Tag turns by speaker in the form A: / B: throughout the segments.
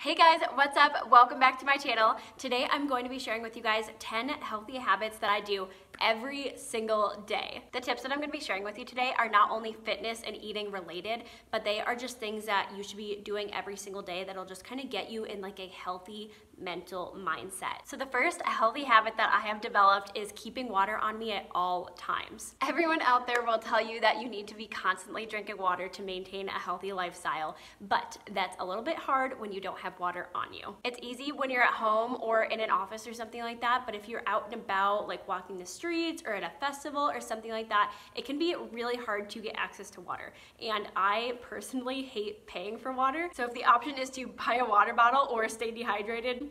A: Hey guys, what's up? Welcome back to my channel. Today I'm going to be sharing with you guys 10 healthy habits that I do every single day. The tips that I'm going to be sharing with you today are not only fitness and eating related, but they are just things that you should be doing every single day that'll just kind of get you in like a healthy mental mindset. So the first healthy habit that I have developed is keeping water on me at all times. Everyone out there will tell you that you need to be constantly drinking water to maintain a healthy lifestyle, but that's a little bit hard when you don't have water on you. It's easy when you're at home or in an office or something like that, but if you're out and about, like walking the streets or at a festival or something like that, it can be really hard to get access to water. And I personally hate paying for water. So if the option is to buy a water bottle or stay dehydrated,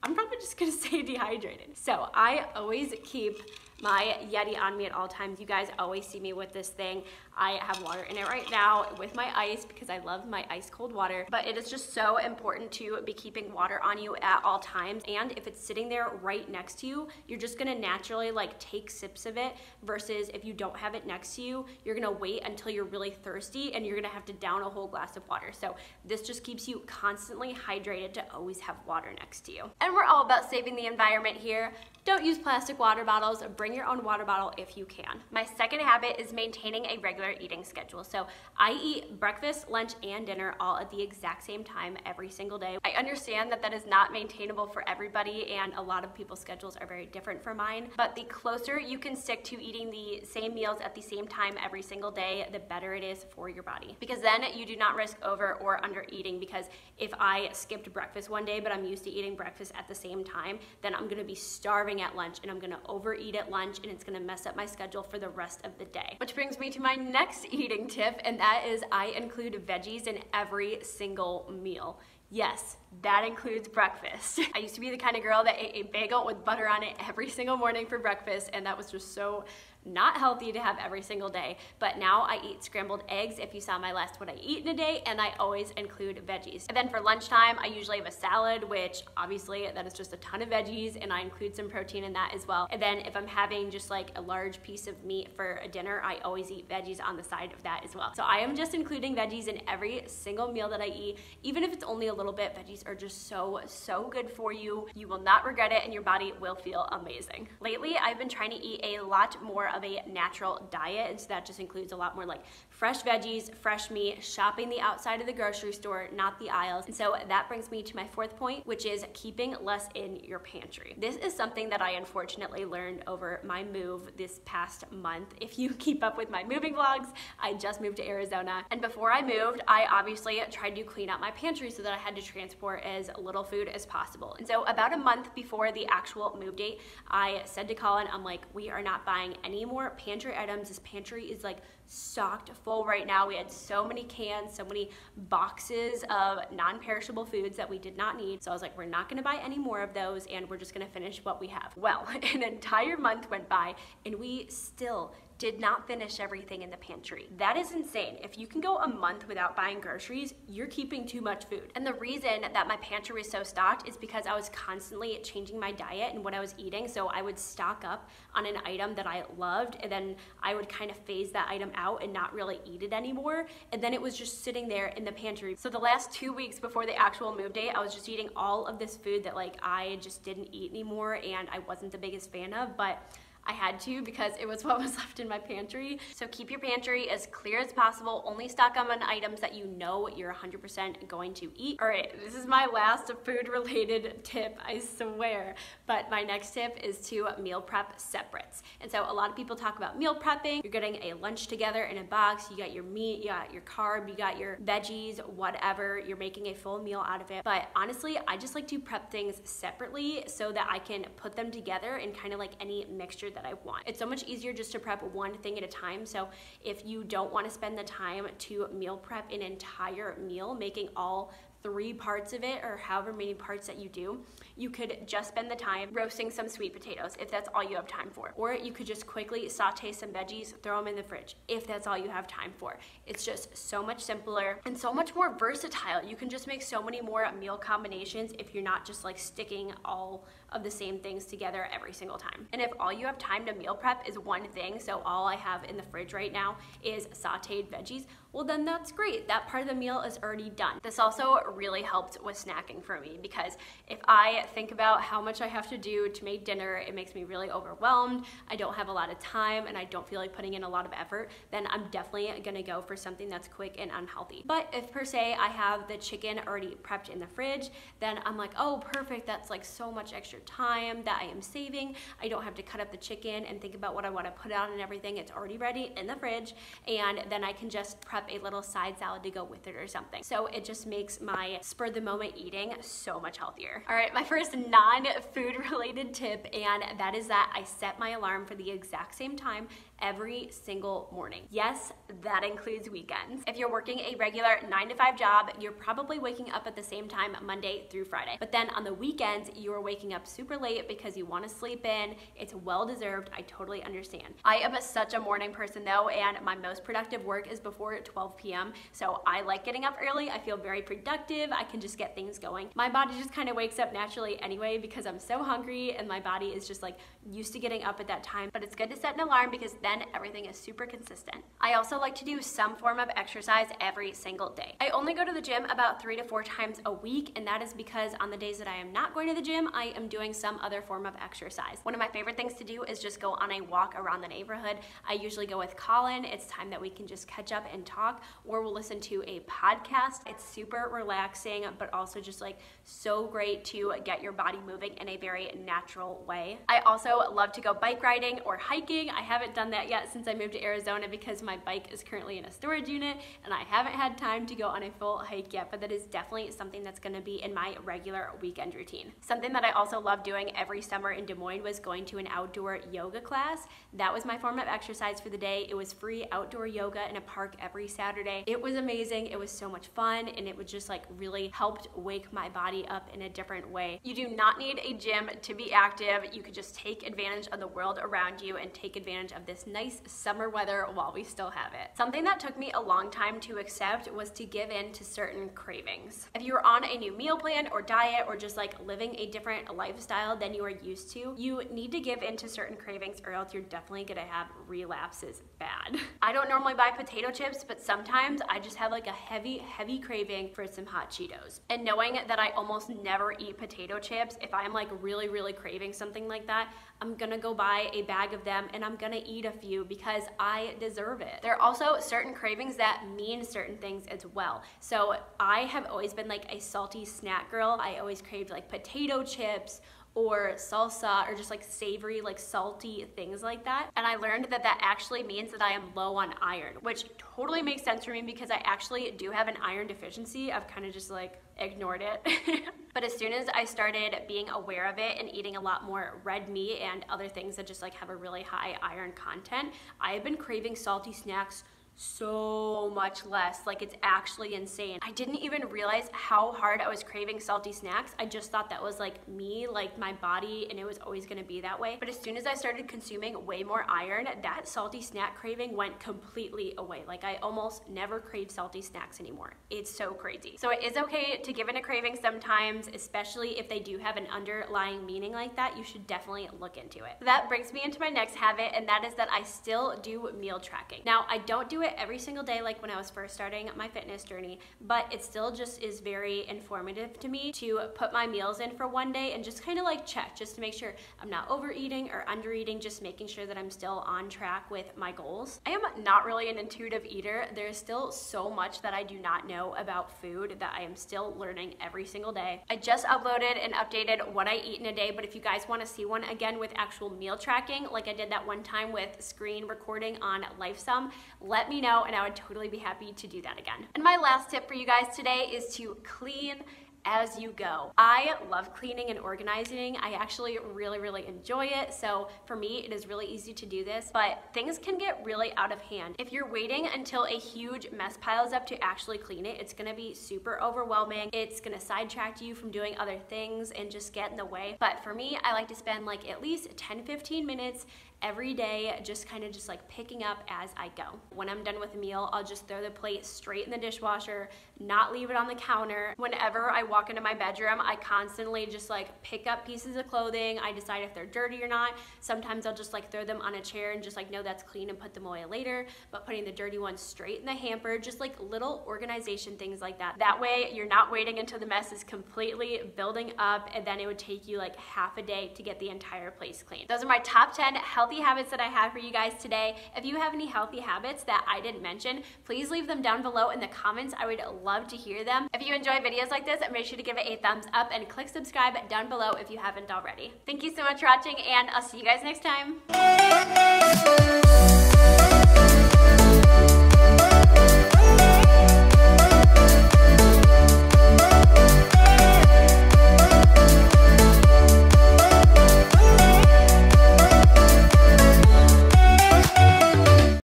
A: I'm probably just gonna stay dehydrated. So I always keep my Yeti on me at all times. You guys always see me with this thing. I have water in it right now with my ice because I love my ice cold water, but it is just so important to be keeping water on you at all times. And if it's sitting there right next to you, you're just gonna naturally like take sips of it, versus if you don't have it next to you, you're gonna wait until you're really thirsty and you're gonna have to down a whole glass of water. So this just keeps you constantly hydrated to always have water next to you. And we're all about saving the environment here. Don't use plastic water bottles. Bring your own water bottle if you can. My second habit is maintaining a regular eating schedule. So I eat breakfast, lunch, and dinner all at the exact same time every single day. I understand that that is not maintainable for everybody, and a lot of people's schedules are very different from mine, but the closer you can stick to eating the same meals at the same time every single day, the better it is for your body. Because then you do not risk over or under eating, because if I skipped breakfast one day, but I'm used to eating breakfast at the same time, then I'm gonna be starving at lunch and I'm gonna overeat at lunch, and it's gonna mess up my schedule for the rest of the day. Which brings me to my next eating tip, and that is I include veggies in every single meal. Yes, that includes breakfast. I used to be the kind of girl that ate a bagel with butter on it every single morning for breakfast, and that was just so not healthy to have every single day. But now I eat scrambled eggs, if you saw my last what I eat in a day, and I always include veggies. And then for lunchtime, I usually have a salad, which obviously that is just a ton of veggies, and I include some protein in that as well. And then if I'm having just like a large piece of meat for a dinner, I always eat veggies on the side of that as well. So I am just including veggies in every single meal that I eat, even if it's only a little bit. Veggies are just so good for you. You will not regret it, and your body will feel amazing. Lately, I've been trying to eat a lot more of a natural diet, and so that just includes a lot more like fresh veggies, fresh meat, shopping the outside of the grocery store, not the aisles. And so that brings me to my fourth point, which is keeping less in your pantry. This is something that I unfortunately learned over my move this past month. If you keep up with my moving vlogs, I just moved to Arizona, and before I moved, I obviously tried to clean out my pantry so that I had to transport as little food as possible. And so about a month before the actual move date, I said to Colin, I'm like, we are not buying any more pantry items. This pantry is like stocked full right now. We had so many cans, so many boxes of non-perishable foods that we did not need. So I was like, we're not gonna buy any more of those, and we're just gonna finish what we have. Well, an entire month went by and we still did not finish everything in the pantry. That is insane. If you can go a month without buying groceries, you're keeping too much food. And the reason that my pantry was so stocked is because I was constantly changing my diet and what I was eating. So I would stock up on an item that I loved, and then I would kind of phase that item out and not really eat it anymore. And then it was just sitting there in the pantry. So the last 2 weeks before the actual move date, I was just eating all of this food that like I just didn't eat anymore and I wasn't the biggest fan of, but I had to because it was what was left in my pantry. So keep your pantry as clear as possible. Only stock up on items that you know you're 100% going to eat. All right, this is my last food related tip, I swear. But my next tip is to meal prep separates. And so a lot of people talk about meal prepping. You're getting a lunch together in a box. You got your meat, you got your carb, you got your veggies, whatever. You're making a full meal out of it. But honestly, I just like to prep things separately so that I can put them together in kind of like any mixture that I want. It's so much easier just to prep one thing at a time. So if you don't want to spend the time to meal prep an entire meal, making all 3 parts of it or however many parts that you do, you could just spend the time roasting some sweet potatoes if that's all you have time for. Or you could just quickly saute some veggies, throw them in the fridge if that's all you have time for. It's just so much simpler and so much more versatile. You can just make so many more meal combinations if you're not just like sticking all of the same things together every single time. And if all you have time to meal prep is one thing, so all I have in the fridge right now is sauteed veggies, well then that's great. That part of the meal is already done. This also really helped with snacking for me, because if I think about how much I have to do to make dinner, it makes me really overwhelmed. I don't have a lot of time and I don't feel like putting in a lot of effort, then I'm definitely gonna go for something that's quick and unhealthy. But if per se I have the chicken already prepped in the fridge, then I'm like, oh perfect, that's like so much extra time that I am saving. I don't have to cut up the chicken and think about what I want to put on and everything. It's already ready in the fridge, and then I can just prep a little side salad to go with it or something. So it just makes my spur of the moment eating so much healthier. All right, my first non-food related tip, and that is that I set my alarm for the exact same time every single morning. Yes, that includes weekends. If you're working a regular 9-to-5 job, you're probably waking up at the same time Monday through Friday. But then on the weekends, you're waking up super late because you want to sleep in. It's well deserved. I totally understand. I am such a morning person though, and my most productive work is before 12 p.m. So I like getting up early. I feel very productive. I can just get things going. My body just kind of wakes up naturally anyway because I'm so hungry and my body is just like used to getting up at that time. But it's good to set an alarm because then everything is super consistent. I also like to do some form of exercise every single day. I only go to the gym about 3 to 4 times a week, and that is because on the days that I am not going to the gym, I am doing some other form of exercise. One of my favorite things to do is just go on a walk around the neighborhood. I usually go with Colin. It's time that we can just catch up and talk, or we'll listen to a podcast. It's super relaxing, but also just like so great to get your body moving in a very natural way. I also love to go bike riding or hiking. I haven't done that yet since I moved to Arizona because my bike is currently in a storage unit and I haven't had time to go on a full hike yet, but that is definitely something that's gonna be in my regular weekend routine. Something that I also love doing every summer in Des Moines was going to an outdoor yoga class. That was my form of exercise for the day. It was free outdoor yoga in a park every Saturday. It was amazing. It was so much fun, and it was just like really helped wake my body up in a different way. You do not need a gym to be active. You could just take advantage of the world around you and take advantage of this nice summer weather while we still have it. Something that took me a long time to accept was to give in to certain cravings. If you're on a new meal plan or diet or just like living a different lifestyle than you are used to, you need to give in to certain cravings or else you're definitely gonna have relapses bad. I don't normally buy potato chips, but sometimes I just have like a heavy craving for some hot Cheetos. And knowing that I almost never eat potato chips, if I'm like really craving something like that, I'm gonna go buy a bag of them and I'm gonna eat a few because I deserve it. There are also certain cravings that mean certain things as well. So I have always been like a salty snack girl. I always craved like potato chips or salsa or just like savory, like salty things like that. And I learned that that actually means that I am low on iron, which totally makes sense for me because I actually do have an iron deficiency. I've kind of just like ignored it. But as soon as I started being aware of it and eating a lot more red meat and other things that just like have a really high iron content, I have been craving salty snacks so much less. Like, it's actually insane. I didn't even realize how hard I was craving salty snacks. I just thought that was like me, like my body, and it was always gonna be that way. But as soon as I started consuming way more iron, that salty snack craving went completely away. Like, I almost never crave salty snacks anymore. It's so crazy. So it is okay to give in a craving sometimes, especially if they do have an underlying meaning like that. You should definitely look into it. That brings me into my next habit, and that is that I still do meal tracking. Now, I don't do it every single day like when I was first starting my fitness journey, but it still just is very informative to me to put my meals in for one day and just kind of like check just to make sure I'm not overeating or undereating, just making sure that I'm still on track with my goals. I am not really an intuitive eater. There's still so much that I do not know about food that I am still learning every single day. I just uploaded and updated what I eat in a day, but if you guys want to see one again with actual meal tracking, like I did that one time with screen recording on LifeSum, let me know and I would totally be happy to do that again. And my last tip for you guys today is to clean as you go. I love cleaning and organizing. I actually really enjoy it. So for me, it is really easy to do this, but things can get really out of hand. If you're waiting until a huge mess piles up to actually clean it, it's gonna be super overwhelming. It's gonna sidetrack you from doing other things and just get in the way. But for me, I like to spend like at least 10-15 minutes every day, just kind of just like picking up as I go. When I'm done with a meal, I'll just throw the plate straight in the dishwasher, not leave it on the counter. Whenever I walk into my bedroom, I constantly just like pick up pieces of clothing. I decide if they're dirty or not. Sometimes I'll just like throw them on a chair and just like know that's clean and put them away later, but putting the dirty ones straight in the hamper, just like little organization things like that. That way you're not waiting until the mess is completely building up and then it would take you like half a day to get the entire place clean. Those are my top 10 healthy habits that I have for you guys today. If you have any healthy habits that I didn't mention, please leave them down below in the comments. I would love to hear them. If you enjoy videos like this, make sure to give it a thumbs up and click subscribe down below if you haven't already. Thank you so much for watching, and I'll see you guys next time.